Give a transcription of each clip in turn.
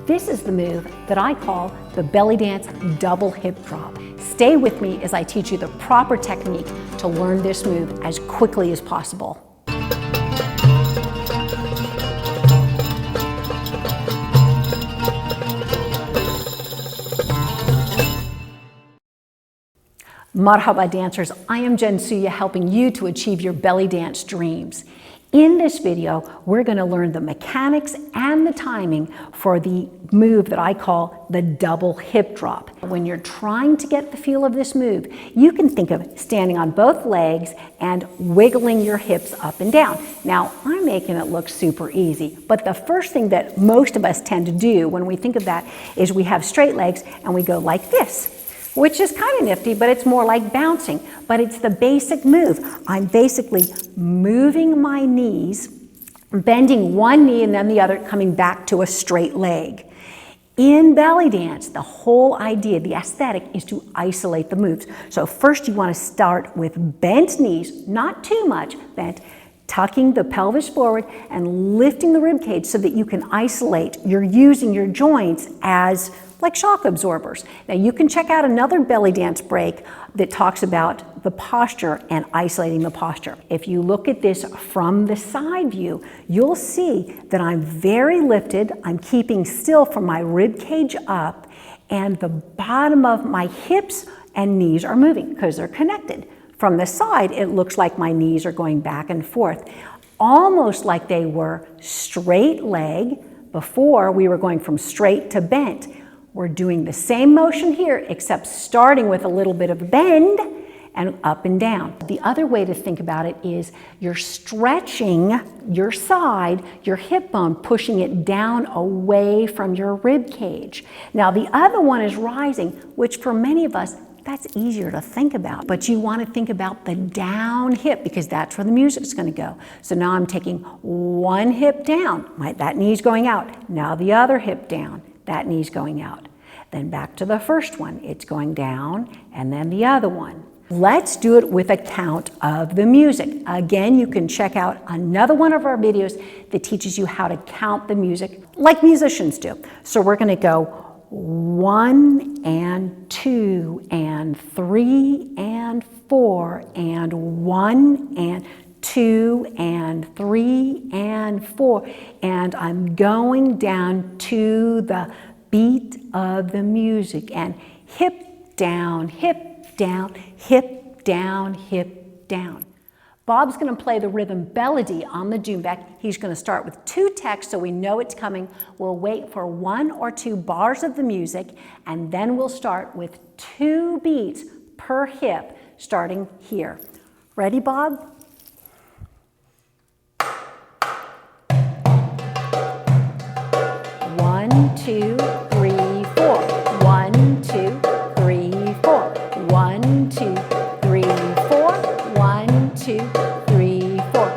This is the move that I call the belly dance double hip drop. Stay with me as I teach you the proper technique to learn this move as quickly as possible. Marhaba dancers, I am Jensuya, helping you to achieve your belly dance dreams. In this video, we're going to learn the mechanics and the timing for the move that I call the double hip drop. When you're trying to get the feel of this move, you can think of standing on both legs and wiggling your hips up and down. Now, I'm making it look super easy, but the first thing that most of us tend to do when we think of that is we have straight legs and we go like this, which is kind of nifty, but it's more like bouncing. But it's the basic move. I'm basically moving my knees, bending one knee and then the other, coming back to a straight leg. In belly dance, the whole idea, the aesthetic, is to isolate the moves. So first you want to start with bent knees, not too much bent, tucking the pelvis forward and lifting the rib cage so that you can isolate. You're using your joints as like shock absorbers. Now you can check out another belly dance break that talks about the posture and isolating the posture. If you look at this from the side view, you'll see that I'm very lifted. I'm keeping still from my rib cage up, and the bottom of my hips and knees are moving because they're connected. From the side, it looks like my knees are going back and forth, almost like they were straight leg. Before, we were going from straight to bent. We're doing the same motion here, except starting with a little bit of a bend and up and down. The other way to think about it is you're stretching your side, your hip bone, pushing it down away from your rib cage. Now the other one is rising, which for many of us, that's easier to think about, but you want to think about the down hip because that's where the music's going to go. So now I'm taking one hip down, that knee's going out. Now the other hip down, that knee's going out. Then back to the first one, it's going down, and then the other one. Let's do it with a count of the music. Again, you can check out another one of our videos that teaches you how to count the music like musicians do. So we're going to go 1 and 2 and 3 and 4 and 1 and 2 and 3 and 4, and I'm going down to the beat of the music and hip down, hip down, hip down, hip down. Bob's going to play the rhythm melody on the doumbek. He's going to start with 2 texts so we know it's coming. We'll wait for 1 or 2 bars of the music, and then we'll start with 2 beats per hip starting here. Ready, Bob? 1, 2, 3, 4. 1, 2, 3, 4. 1, 2, 3, 4. 1, 2, 3, 4.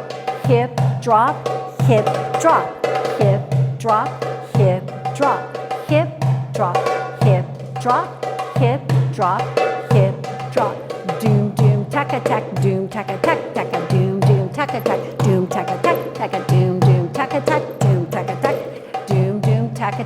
Hip drop, hip drop, hip drop, hip drop, hip drop, hip drop, hip drop, hip drop. Doom doom taka tak, doom taka tak taka, doom doom taka tak, doom taka tak taka, doom doom taka tak, doom taka tak.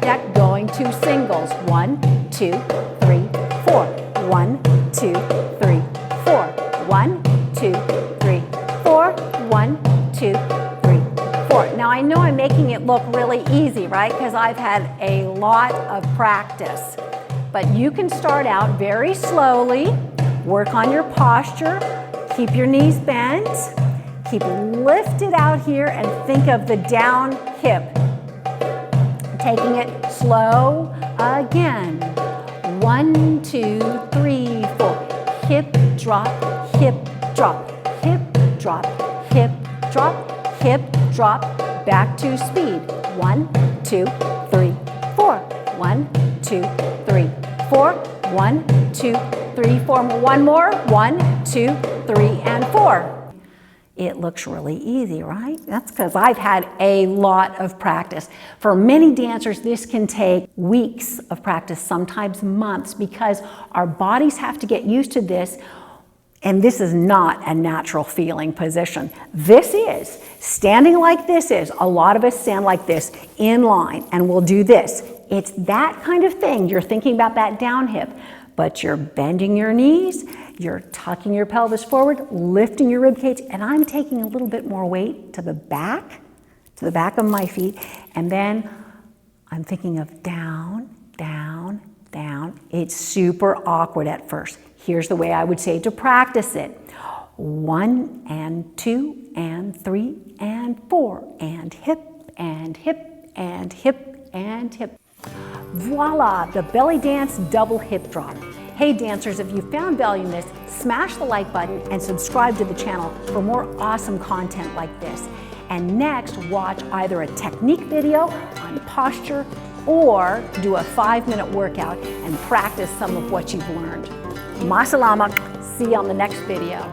Tack, going to singles. 1, 2, 3, 4. 1, 2, 3, 4. 1, 2, 3, 4. 1, 2, 3, 4. Now I know I'm making it look really easy, right? Because I've had a lot of practice. But you can start out very slowly, work on your posture, keep your knees bent, keep lifted out here, and think of the down hip. Taking it slow again. 1, 2, 3, 4. Hip drop, hip drop, hip drop, hip drop, hip drop. Back to speed. 1, 2, 3, 4. 1, 2, 3, 4. 1, 2, 3, 4. One more. 1, 2, 3, and 4. It looks really easy, right? That's because I've had a lot of practice. For many dancers, this can take weeks of practice, sometimes months, because our bodies have to get used to this, and this is not a natural feeling position. This is. Standing like this is. A lot of us stand like this in line, and we'll do this It's that kind of thing. You're thinking about that down hip, but you're bending your knees, you're tucking your pelvis forward, lifting your rib cage, and I'm taking a little bit more weight to the back of my feet, and then I'm thinking of down, down, down. It's super awkward at first. Here's the way I would say to practice it. 1 and 2 and 3 and 4 and hip and hip and hip and hip. Voila, the belly dance double hip drop. Hey dancers, if you found value in this, smash the like button and subscribe to the channel for more awesome content like this. And next, watch either a technique video on posture or do a 5-minute workout and practice some of what you've learned. Ma salama, see you on the next video.